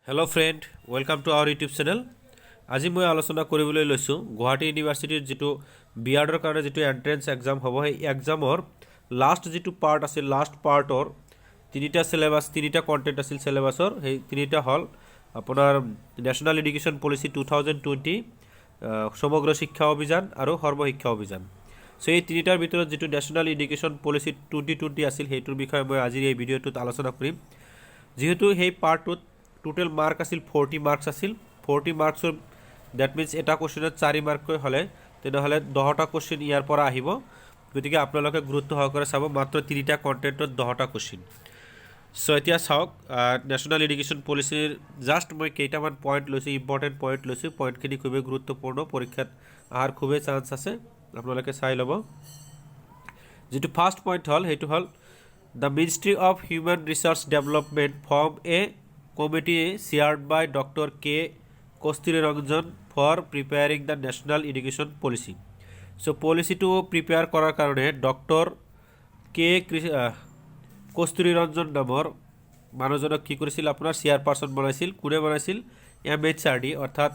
Hello friend welcome to our YouTube channel. आज मैं आलोचना কৰিবলৈ লৈছোঁ गुवाहाटी ইউনিভাৰ্চিটিৰ যিটো বিয়াৰ্ডৰ কাৰণে যিটো এন্ট্ৰেন্স এক্সাম হ'ব সেই এক্সামৰ লাষ্ট যিটো পাৰ্ট আছিল লাষ্ট পাৰ্টৰ তিনিটা সিলেবাস তিনিটা কন্টেন্ট আছিল সিলেবাসৰ সেই তিনিটা হল আপোনাৰ ন্যাশনাল এডুকেশন পলিসি 2020 সমগ্ৰ শিক্ষা অভিযান আৰু সৰ্বশিক্ষা অভিযান। সো এই তিনিটাৰ ভিতৰত যিটো ন্যাশনাল এডুকেশন পলিসি 2020 আছিল সেইটোৰ বিষয়ে মই আজিৰ এই ভিডিঅ'টোত আলোচনা কৰিম। যেহেতু সেই পাৰ্টটোত টোটেল মাৰ্ক আছিল 40 মাৰ্কস আছিল 40 মাৰ্কসৰ দ্যাট মিন্স এটা কোশ্চেনত 4 মাৰ্ককৈ হলে তেনেহলে 10টা কোশ্চেন ইয়াৰ পৰা আহিব। গতিকে আপোনালোকে গুৰুত্ব সহকাৰে চাব মাত্ৰ 3টা কন্টেন্টত 10টা কোশ্চেন। সো এতিয়া চাওক ন্যাশনাল এডুকেশন পলিসিৰ জাস্ট মই কেইটামান পইণ্ট লৈছোঁ ইম্পৰ্টেণ্ট পইণ্ট লৈছোঁ পইণ্টখিনি খুবেই গুৰুত্বপূৰ্ণ পৰীক্ষাত অহাৰ খুবেই চান্স আছে আপোনালোকে চাই ল'ব। যেটো ফাৰ্স্ট পইণ্ট হল সেইটো হল the ministry of human resource development form a committee chaired by Dr. K. Kosturi Ranjan for preparing the national education policy. So policy to prepare করার কারণে ডক্টর কে কস্তুরী রঞ্জন নামৰ মানুহজনক কি কৰিছিল আপোনাৰ চেয়াৰপাৰসন বনাইছিল। কোনে বনাইছিল? MHRD অৰ্থাৎ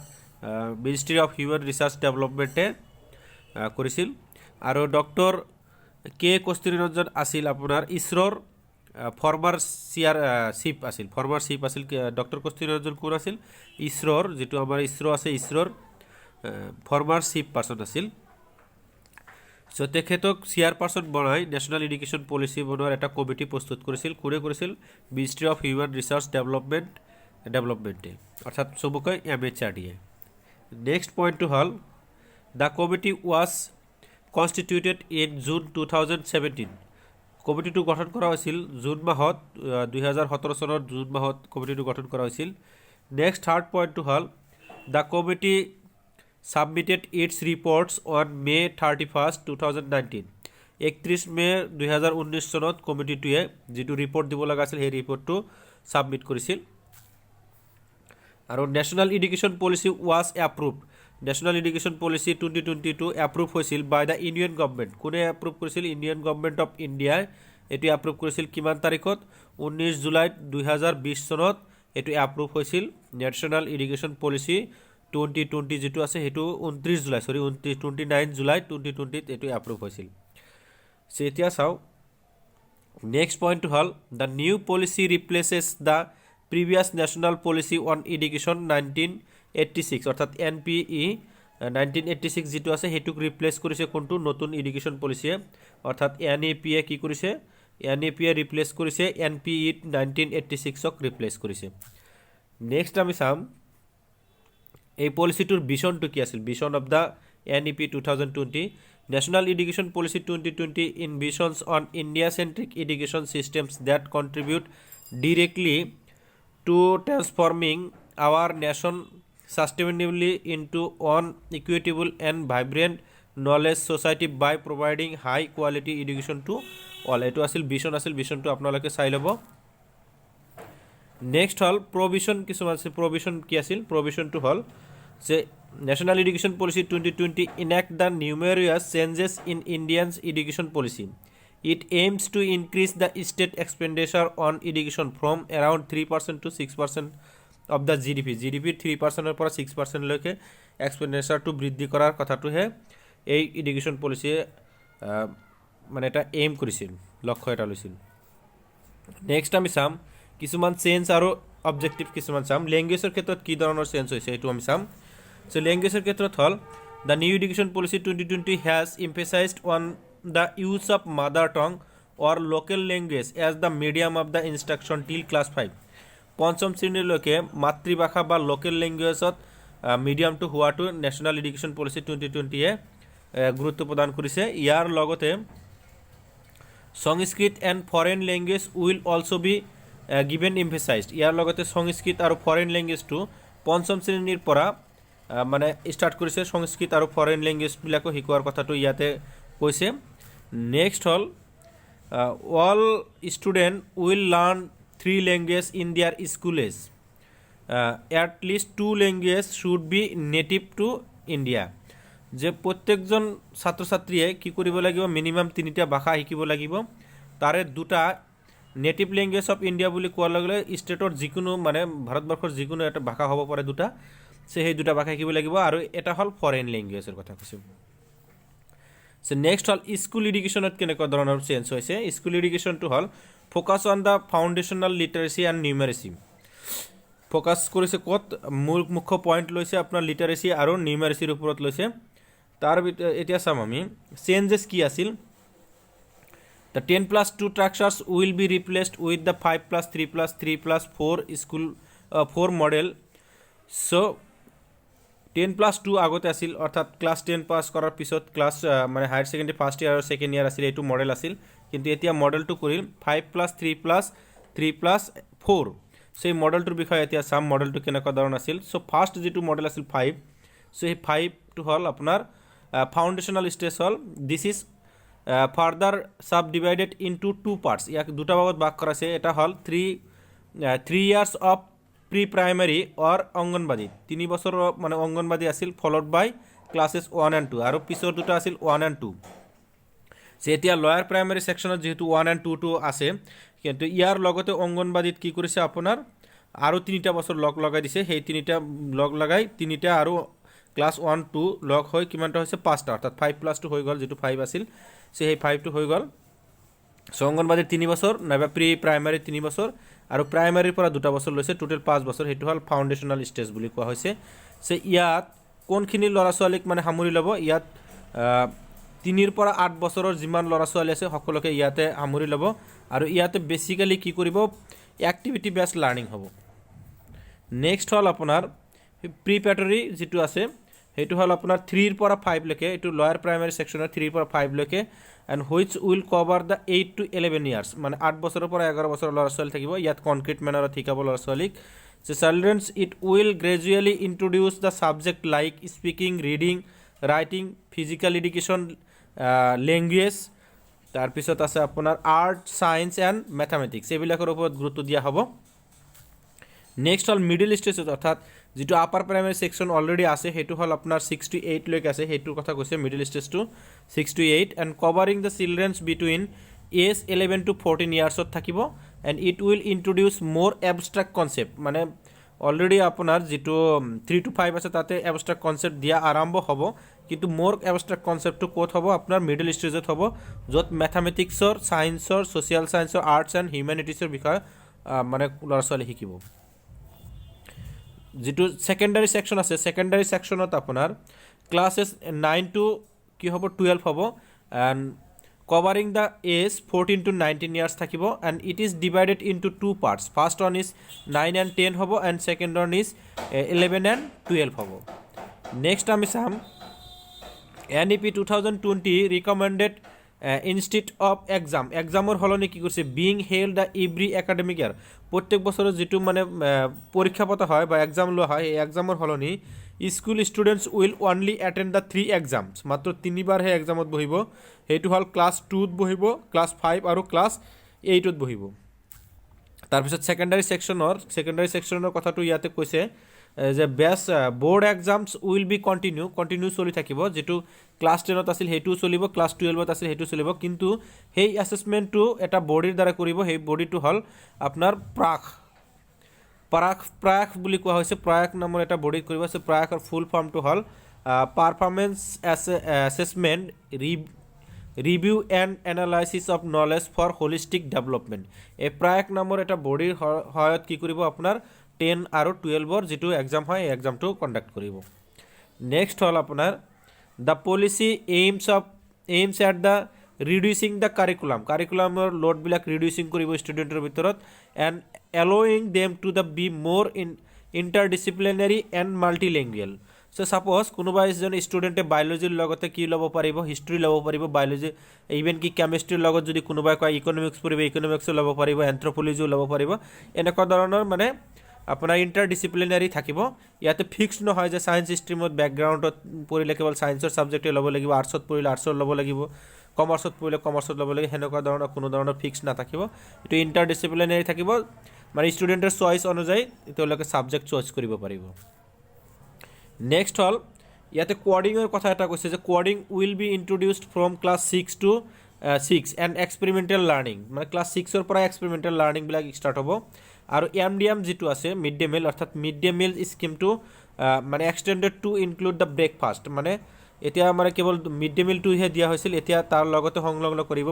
মিনিষ্ট্ৰি অফ হিউম্যান ৰিসোৰ্স ডেভেলপমেন্টে কৰিছিল। আৰু ডক্টৰ কে কস্তুৰী ৰঞ্জন আছিল আপোনাৰ ইছৰোৰ ফৰ্মাৰ চিফ আছিল ডক্টৰ কস্তুৰী ৰঞ্জন কোন আছিল? ইছৰোৰ যেটো আমাৰ ইছৰো আছে ইছৰোৰ ফৰ্মাৰ চিফ পাৰ্সন আছিল। সো তেখেতক চেয়াৰপাৰসন বনাই ন্যাশনাল এডুকেশন পলিসি বনোৱাৰ এটা কমিটি প্ৰস্তুত কৰিছিল। কোনে কৰিছিল? মিনিষ্ট্ৰি অফ হিউম্যান ৰিসোৰ্স ডেভেলপমেন্টে অৰ্থাৎ চমুকৈ MHRD। নেক্সট পইণ্টটো হ'ল the committee was constituted in June 2017। কমিটিটো গঠন কৰা হৈছিল জুন মাহত 2017 চনৰ জুন মাহত কমিটিটো গঠন কৰা হৈছিল। নেক্সট থাৰ্ড পইণ্টটো হ'ল the committee submitted it's reports on May 31, 2019। 31 মে 2019 চনত কমিটিটোৱে যিটো ৰিপৰ্ট দিব লগা আছিল সেই ৰিপৰ্টটো সাবমিট কৰিছিল। আৰু national education policy was approved national education policy 2022 approve হৈছিল বাই দ্য ইণ্ডিয়ান গভৰ্ণমেণ্ট। কোনে এপ্ৰুভ কৰিছিল? ইণ্ডিয়ান গভৰ্ণমেণ্ট অফ ইণ্ডিয়াই এটো এপ্ৰুভ কৰিছিল কিমান তাৰিখত? 19 জুলাই 2020 চনত এটো এপ্ৰুভ হৈছিল। ন্যাশনাল এডুকেশন পলিসি 2020 যেটো আছে হেতু 29 জুলাই 2020 এটো এপ্ৰুভ হৈছিল। সো এতিয়া চাও নেক্সট পইণ্ট হল the new policy replaces the previous national policy on education 1986 অৰ্থাৎ NPE 1986 যেটো আছে হেতুক ৰিপ্লেস কৰিছে কোনটো? নতুন এডুকেশন পলিসিয়ে অৰ্থাৎ NAPA কি কৰিছে? NAPA ৰিপ্লেস কৰিছে NPE 1986 ক ৰিপ্লেস কৰিছে। নেক্সট আমি চাম এই পলিসিটোৰ ভিশনটো কি আছিল? Vision of the NEP 2020 national education policy 2020 envisions on India centric education systems that contribute directly to transforming our nation sustainably into one equitable and vibrant knowledge society by providing high quality education to all। এটো আছিল ভিশনটো আপোনালোকে চাই ল'ব। Next হল প্ৰভিশন কিছুমান আছে। প্ৰভিশন কি আছিল? প্ৰভিশনটো হল যে national education policy 2020 enact the numerous changes in India's education policy. It aims to increase the state expenditure on education from around 3% to 6% of the GDP 3%-ৰ পৰা 6% লৈকে এক্সপেন্ডিচাৰটো বৃদ্ধি কৰাৰ কথাটোহে এই এডুকেশন পলিসিয়ে মানে এটা এইম কৰিছিল, লক্ষ্য এটা লৈছিল। নেক্সট আমি চাম কিছুমান চেঞ্জ আৰু অবজেক্টিভ কিছুমান চাম। ল্যাঙ্গুৱেজৰ ক্ষেত্ৰত কি ধৰণৰ চেঞ্জ হৈছে এইটো আমি চাম। সো ল্যাঙ্গুৱেজৰ ক্ষেত্ৰত হল the new education policy 2020 has emphasized on the use of mother tongue or local language as the medium of the instruction till class 5। পঞ্চম শ্ৰেণীলৈকে মাতৃভাষা বা লোকেল ল্যাঙ্গুৱেজত মিডিয়ামটো হোৱাটো ন্যাশনাল এডুকেশন পলিসি 2020 এ গুৰুত্ব প্ৰদান কৰিছে। ইয়াৰ লগতে Sanskrit and foreign language will also be given emphasized. ইয়াৰ লগতে সংস্কৃত আৰু ফৰেন ল্যাঙ্গুৱেজটো পঞ্চম শ্ৰেণীৰ পৰা মানে ষ্টাৰ্ট কৰিছে। সংস্কৃত আৰু ফৰেন ল্যাঙ্গুৱেজবিলাকো শিকোৱাৰ কথাটো ইয়াতে কৈছে। Next hall all student will learn 3 languages in their schools. At least 2 languages should be native to India। যে প্ৰত্যেকজন ছাত্ৰ ছাত্ৰীয়ে কি কৰিব লাগিব? মিনিমাম 3টা ভাষা শিকিব লাগিব। তাৰে 2টা নেটিভ লেংগুৱেজ অফ ইণ্ডিয়া বুলি কোৱাৰ লগে লগে ষ্টেটৰ যিকোনো মানে ভাৰতবৰ্ষৰ যিকোনো এটা ভাষা হ'ব পাৰে দুটা, সেই দুটা ভাষা শিকিব লাগিব, আৰু এটা হ'ল ফৰেইন লেংগুৱেজৰ কথা কৈছোঁ। নেক্সট হ'ল স্কুল এডুকেশ্যনত কেনেকুৱা ধৰণৰ চেঞ্জ হৈছে। স্কুল এডুকেশ্যনটো হ'ল focus on the foundational literacy and numeracy. Focus কৰিছে ক'ত, মুখ্য পইণ্ট লৈছে আপোনাৰ লিটাৰেচি আৰু নিউমেৰেচিৰ ওপৰত লৈছে। তাৰ ভিতৰত এতিয়া চাম আমি চেঞ্জেছ কি আছিল। The 10+2 structures will be replaced with the 5+3+3+4 school 4 model. So 10+2 আগতে আছিল, অৰ্থাৎ ক্লাছ 10 পাছ কৰাৰ পিছত ক্লাছ মানে হায়াৰ ছেকেণ্ডেৰী ফাৰ্ষ্ট ইয়াৰ আৰু ছেকেণ্ড ইয়াৰ আছিল, এইটো মডেল আছিল। কিন্তু এতিয়া মডেলটো কৰিল 5+3+3+4। সেই মডেলটোৰ বিষয়ে এতিয়া চাম মডেলটো কেনেকুৱা ধৰণৰ আছিল। চ' ফাৰ্ষ্ট যিটো মডেল আছিল 5, চ' সেই 5টো হ'ল আপোনাৰ ফাউণ্ডেশ্যনেল ষ্টেজ হ'ল। দিছ ইজ ফাৰ্দাৰ চাব ডিভাইডেড ইনটু 2 পাৰ্টছ। ইয়াক দুটা ভাগত ভাগ কৰা আছে। এটা হ'ল 3 ইয়াৰ্ছ অফ প্ৰি প্ৰাইমাৰী অৰ অংগনবাদী, 3 বছৰৰ মানে অংগনবাদী আছিল, ফল'ড বাই ক্লাছেছ 1 and 2, আৰু পিছৰ দুটা আছিল 1 and 2। এতিয়া লয়াৰ প্ৰাইমাৰী ছেকশ্যনত যিহেতু 1 and 2টো আছে, কিন্তু ইয়াৰ লগতে অংগনবাদীত কি কৰিছে আপোনাৰ আৰু 3টা বছৰ লগ লগাই দিছে। সেই 3টা লগ লগাই 3টা আৰু ক্লাছ 1 2 লগ হৈ কিমানটা হৈছে 5টা, অৰ্থাৎ 5+2 হৈ গ'ল, যিটো 5 আছিল সেই 5টো হৈ গ'ল। চ' অংগনবাদীৰ 3 বছৰ নাইবা প্ৰি প্ৰাইমাৰী 3 বছৰ আৰু প্ৰাইমাৰীৰ পৰা 2টা বছৰ লৈছে, টোটেল 5 বছৰ। সেইটো হ'ল ফাউণ্ডেশ্যনেল ষ্টেজ বুলি কোৱা হৈছে। চ' ইয়াত কোনখিনি ল'ৰা ছোৱালীক মানে সামৰি ল'ব, ইয়াত 3 পৰা 8 বছৰৰ যিমান ল'ৰা ছোৱালী আছে সকলোকে ইয়াতে সামৰি ল'ব, আৰু ইয়াতে বেচিকেলি কি কৰিব, এক্টিভিটি বেছড লাৰ্ণিং হ'ব। নেক্সট হ'ল আপোনাৰ প্ৰিপেটৰী যিটো আছে, সেইটো হ'ল আপোনাৰ 3 পৰা 5 লৈকে, এইটো লয়াৰ প্ৰাইমাৰী ছেকশ্যনৰ 3 পৰা 5 লৈকে, and which will cover the 8 to 11 years, মানে 8 বছৰৰ পৰা 11 বছৰৰ ল'ৰা ছোৱালী থাকিব। ইয়াত কনক্ৰিট মেনাৰত শিকাব ল'ৰা ছোৱালীক। So' childrens it will gradually introduce the subject like speaking, reading, writing, physical education, language, তাৰপিছত আছে আপোনাৰ আৰ্ট, ছায়েন্স এণ্ড মেথামেটিক্স, এইবিলাকৰ ওপৰত গুৰুত্ব দিয়া হ'ব। নেক্সট হ'ল মিডিল ষ্টেজত, অৰ্থাৎ যিটো আপাৰ প্ৰাইমাৰী ছেকশ্যন অলৰেডি আছে সেইটো হ'ল আপোনাৰ 6 to 8 লৈকে আছে, সেইটোৰ কথা কৈছে মিডিল ষ্টেজটো 6 to 8, and covering the childrens between age 11 to 14 ইয়াৰ্ছত থাকিব। And it will introduce more abstract concept, মানে অলৰেডি আপোনাৰ যিটো 3 to 5 আছে তাতে এবষ্ট্ৰেক্ট কনচেপ্ট দিয়া আৰম্ভ হ'ব, কিন্তু মোৰ এবষ্ট্ৰেক্ট কনচেপ্টটো ক'ত হ'ব, আপোনাৰ মিডিল ষ্টেজত হ'ব, য'ত মেথামেটিক্সৰ, ছায়েন্সৰ, ছ'চিয়েল ছায়েন্সৰ, আৰ্টছ এণ্ড হিউমেনিটিছৰ বিষয়ে মানে ল'ৰা ছোৱালী শিকিব। যিটো ছেকেণ্ডাৰী ছেকশ্যন আছে, ছেকেণ্ডাৰী ছেকশ্যনত আপোনাৰ ক্লাছেছ 9 to কি হ'ব 12 হ'ব, and covering the age 14 to 19 years থাকিব, and it is divided into 2 parts. First one is 9 and 10 হ'ব, and second one is 11 and 12 হ'ব। নেক্সট আমি চাম NEP 2020 ৰিকমেণ্ডেড ইনষ্টিটিউট অফ এক্সামৰ সলনি কি কৰিছে, being held the every academic year, প্ৰত্যেক বছৰত যিটো মানে পৰীক্ষা পতা হয় বা এক্সাম লোৱা হয়, এই এক্সামৰ সলনি school students will only attend the 3 exams, মাত্ৰ 3বাৰহে এক্সামত বহিব। সেইটো হ'ল ক্লাছ 2ত বহিব, ক্লাছ 5 আৰু ক্লাছ 8ত বহিব। তাৰপিছত ছেকেণ্ডাৰী ছেকশ্যনৰ কথাটো ইয়াতে কৈছে যে board exams will be continue চলি থাকিব, যিটো ক্লাছ 10ত আছিল সেইটোও চলিব, ক্লাছ 12ত আছিল সেইটো চলিব, কিন্তু সেই এছেছমেণ্টটো এটা বডিৰ দ্বাৰা কৰিব। সেই বডিটো হ'ল আপোনাৰ প্ৰাক বুলি কোৱা হৈছে, প্ৰাক নামৰ এটা বডিত কৰিব আছে। প্ৰাকৰ ফুল ফৰ্মটো হ'ল performance assessment review and analysis of knowledge for holistic development. এই প্ৰাক নামৰ এটা বডিৰ সহায়ত কি কৰিব, আপোনাৰ 10 আৰু 12ৰ যিটো এক্সাম হয় এই এক্সামটো কণ্ডাক্ট কৰিব। নেক্সট হ'ল আপোনাৰ the policy aims at the reducing the কাৰিকুলামৰ লোডবিলাক ৰিডিউচিং কৰিব ষ্টুডেণ্টৰ ভিতৰত, and allowing them to the be more interdisciplinary and মাল্টিলেংগুৱেল। So' suppose কোনোবা এজন ষ্টুডেণ্টে বায়'লজিৰ লগতে কি ল'ব পাৰিব, হিষ্ট্ৰী ল'ব পাৰিব, বায়'লজি ইভেন কি কেমেষ্ট্ৰিৰ লগত যদি কোনোবাই কয় ইকনমিক্স পঢ়িব, ইকনমিক্সো ল'ব পাৰিব, এন্থ্ৰপলজিও ল'ব পাৰিব, এনেকুৱা ধৰণৰ মানে আপোনাৰ ইণ্টাৰডিচিপ্লিনাৰী থাকিব। ইয়াতে ফিক্স নহয় যে ছায়েন্স ষ্ট্ৰীমত বেকগ্ৰাউণ্ডত পঢ়িলে কেৱল ছায়েন্সৰ ছাবজেক্টে ল'ব লাগিব, আৰ্টছত পঢ়িলে আৰ্টছৰ ল'ব লাগিব, কমাৰ্চত পঢ়িলে কমাৰ্চত ল'ব লাগিব, সেনেকুৱা ধৰণৰ কোনো ধৰণৰ ফিক্স নাথাকিব। এইটো ইণ্টাৰডিচিপ্লিনাৰী থাকিব, মানে ষ্টুডেণ্টৰ চইচ অনুযায়ী তেওঁলোকে ছাবজেক্ট চইচ কৰিব পাৰিব। নেক্সট হ'ল ইয়াতে কোৱাৰ্ডিঙৰ কথা এটা কৈছে যে coding will be introduced from class 6 to 6 and experimental learning মানে ক্লাছ 6ৰ পৰা এক্সপেৰিমেণ্টেল লাৰ্ণিংবিলাক ষ্টাৰ্ট হ'ব আৰু MDM যিটো আছে মিড ডে মিল অৰ্থাৎ মিড ডে মিল স্কিমটো মানে extended two include the breakfast মানে এতিয়া মানে কেৱল মিড ডে মিলটোহে দিয়া হৈছিল এতিয়া তাৰ লগতে সংলগ্ন কৰিব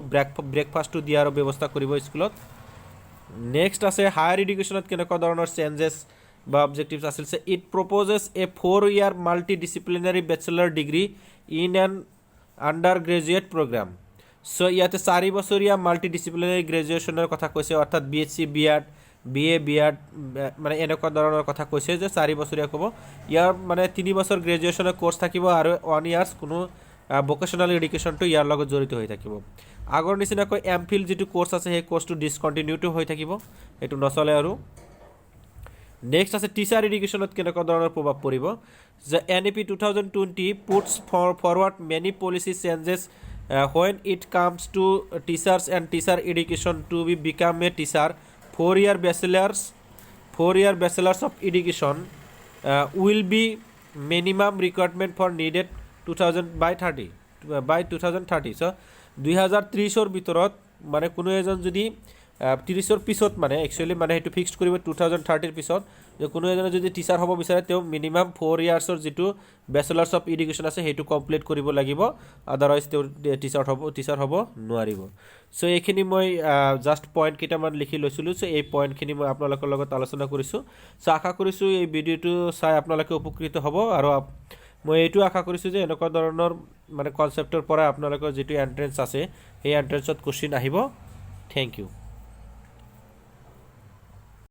ব্ৰেকফাষ্টটো দিয়াৰ ব্যৱস্থা কৰিব স্কুলত নেক্সট আছে হায়াৰ এডুকেশ্যনত কেনেকুৱা ধৰণৰ চেঞ্জেছ বা অবজেক্টিভছ আছিল it proposes a 4-year multidisciplinary bachelor degree in an undergraduate program so' ইয়াতে 4 বছৰীয়া মাল্টি ডিচিপ্লিনাৰী গ্ৰেজুৱেশ্যনৰ কথা কৈছে অৰ্থাৎ BSc BEd BA BEd মানে এনেকুৱা ধৰণৰ কথা কৈছে যে 4 বছৰীয়া ক'ব ইয়াৰ মানে 3 বছৰ গ্ৰেজুৱেশ্যনৰ কোৰ্চ থাকিব আৰু 1 ইয়াৰ্ছ কোনো ভোকেশ্যনেল এডুকেশ্যনটো ইয়াৰ লগত জড়িত হৈ থাকিব আগৰ নিচিনাকৈ MPhil যিটো কোৰ্চ আছে সেই কোৰ্চটো ডিছকণ্টিনিউটো হৈ থাকিব এইটো নচলে আৰু নেক্সট আছে টিচাৰ এডুকেশ্যনত কেনেকুৱা ধৰণৰ প্ৰভাৱ পৰিব যে NEP 2020 puts forward many policy changes when it comes to teachers and teacher education to be become a teacher 4-year bachelors of education will be minimum requirement for needed 2030 so 2030 ভিতৰত মানে কোনো এজন যদি 30 পিছত মানে একচুয়ালি মানে হেতু fixed কৰিব 2030 পিছত যে কোনো এজনে যদি টিচাৰ হ'ব বিচাৰে তেওঁ মিনিমাম 4 ইয়াৰ্ছৰ যেটো ব্যাচেলাৰ্ছ অফ এডুকেশ্যন আছে হেতু কমপ্লিট কৰিব লাগিব আদাৰৱাইজ তেওঁ টিচাৰ হ'ব নোৱাৰিব সো এইখিনি মই জাস্ট পইণ্ট কেইটামান লিখি লৈছিলো সো এই পইণ্টখিনি মই আপোনালোকৰ লগত আলোচনা কৰিছো সো আশা কৰিছো এই ভিডিওটো চাই আপোনালোকে উপকৃত হ'ব আৰু মই এইটো আশা কৰিছো যে এনেকুৱা ধৰণৰ মানে কনসেপ্টৰ পৰা আপোনালোকৰ যেটো এন্ট্ৰেন্স আছে এই এন্ট্ৰেন্সত কোশ্চেন আহিব থ্যাংক ইউ